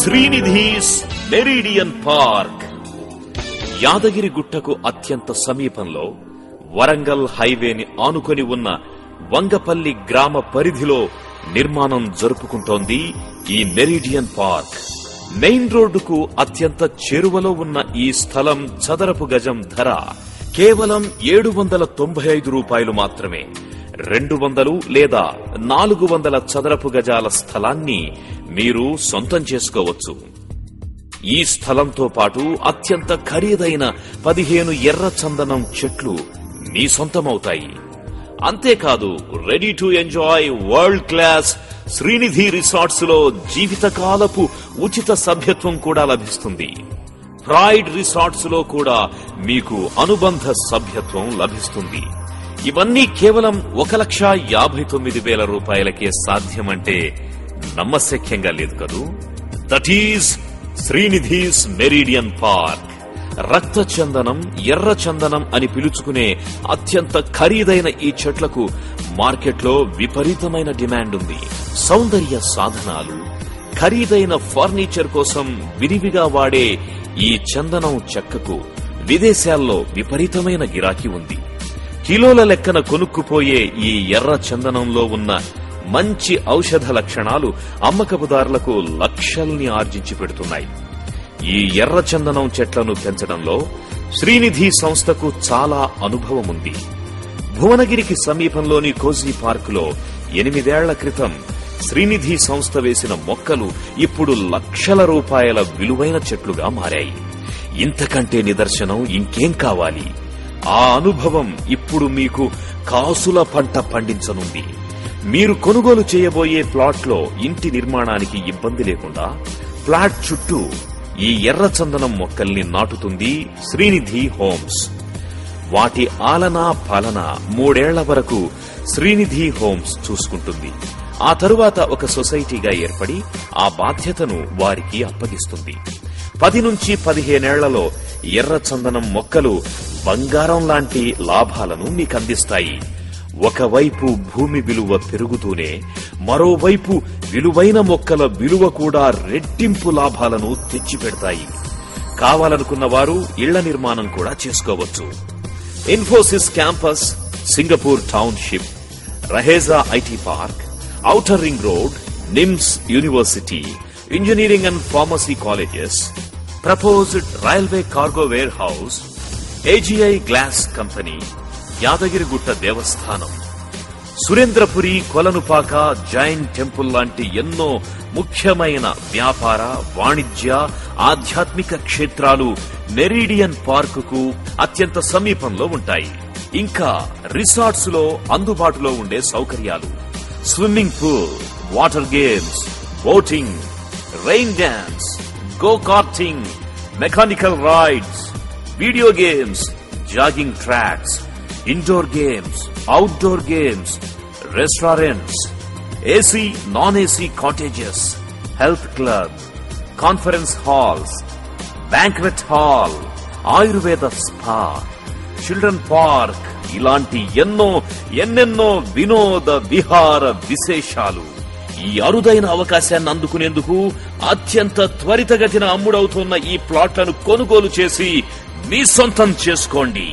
Srinidhi's meridian park యాదగిరిగుట్టకు అత్యంత సమీపంలో వరంగల్ హైవేని ఆనుకొని ఉన్న వంగపల్లి గ్రామ పరిధిలో నిర్మాణం జరుపుకుంటోంది ఈ మెరిడియన్ పార్క్. మెయిన్ రోడ్డుకు అత్యంత చేరువలో ఉన్న ఈ స్థలం చదరపు గజం ధర కేవలం 795 రూపాయలు మాత్రమే. 200 లేదా 400 చదరపు గజాల స్థలాన్ని మీరు సొంతం చేసుకోవచ్చు. ఈ స్థలంతో పాటు అత్యంత ఖరీదైన 15 ఎర్ర చందనం చెట్లు మీ సొంతమవుతాయి. అంతేకాదు, ready to enjoy world class Srinidhi resorts లో జీవితకాలపు ఉచిత సభ్యత్వం కూడా లభిస్తుంది. ప్రైడ్ రిసార్ట్స్ లో కూడా మీకు అనుబంధ సభ్యత్వం లభిస్తుంది. ఇవన్నీ కేవలం 1,59,000 రూపాయలకే సాధ్యమంటే నమ్మశక్యంగా లేదు కదూ. That is Srinidhi's meridian park. రక్త చందనం, ఎర్ర చందనం అని పిలుచుకునే అత్యంత ఖరీదైన ఈ చెట్లకు మార్కెట్లో విపరీతమైన డిమాండ్ ఉంది. సౌందర్య సాధనాలు, ఖరీదైన ఫర్నిచర్ కోసం విరివిగా వాడే ఈ చందనం చెక్కకు విదేశాల్లో విపరీతమైన గిరాకీ ఉంది. కిలోల లెక్కన కొనుక్కుపోయే ఈ ఎర్ర చందనంలో ఉన్న మంచి ఔషధ లక్షణాలు అమ్మకపుదారులకు లక్షల్ని ఆర్జించి పెడుతున్నాయి. ఈ ఎర్ర చందనం చెట్లను పెంచడంలో శ్రీనిధి సంస్థకు చాలా అనుభవం ఉంది. భువనగిరికి సమీపంలోని కోజీ పార్కులో 8 ఏళ్ల క్రితం శ్రీనిధి సంస్థ వేసిన మొక్కలు ఇప్పుడు లక్షల రూపాయల విలువైన చెట్లుగా మారాయి. ఇంతకంటే నిదర్శనం ఇంకేం కావాలి? ఆ అనుభవం ఇప్పుడు మీకు కాసుల పంట పండించనుంది. మీరు కొనుగోలు చేయబోయే ప్లాట్లో ఇంటి నిర్మాణానికి ఇబ్బంది లేకుండా ప్లాట్ చుట్టూ ఈ ఎర్ర చందనం మొక్కల్ని నాటుతుంది శ్రీనిధి హోమ్స్. వాటి ఆలనా పాలన 3 ఏళ్ల వరకు శ్రీనిధి హోమ్స్ చూసుకుంటుంది. ఆ తరువాత ఒక సొసైటీగా ఏర్పడి ఆ బాధ్యతను వారికి అప్పగిస్తుంది. 10 నుంచి 15 ఏళ్లలో ఎర్ర చందనం మొక్కలు బంగారం లాంటి లాభాలను మీకందిస్తాయి. ఒకవైపు భూమి విలువ పెరుగుతూనే మరోవైపు విలువైన మొక్కల విలువ కూడా రెట్టింపు లాభాలను తెచ్చిపెడతాయి. కావాలనుకున్న వారు ఇళ్ల నిర్మాణం కూడా చేసుకోవచ్చు. Infosys campus, Singapore township, Raheja IT park, outer ring road, NIMS university, engineering and pharmacy colleges, proposed railway cargo warehouse, AGI glass company, Yadagirigutta దేవస్థానం, సురేంద్రపురి, కొలనుపాక, జైన్ టెంపుల్ లాంటి ఎన్నో ముఖ్యమైన వ్యాపార, వాణిజ్య, ఆధ్యాత్మిక క్షేత్రాలు మెరిడియన్ పార్కుకు అత్యంత సమీపంలో ఉంటాయి. ఇంకా రిసార్ట్స్ లో అందుబాటులో ఉండే సౌకర్యాలు: swimming pool, water games, boating, rain dance, go karting, mechanical rides, video games, jogging tracks, indoor games, outdoor games, restaurants, AC, non AC cottages, health club, conference halls, banquet hall, ayurveda spa, children park, ఇలాంటి ఎన్నెన్నో వినోద విహార విశేషాలు. ఈ అరుదైన అవకాశాన్ని అందుకునేందుకు అత్యంత త్వరితగతిన అమ్ముడవుతున్న ఈ ప్లాట్లను కొనుగోలు చేసి మీ సొంతం చేసుకోండి.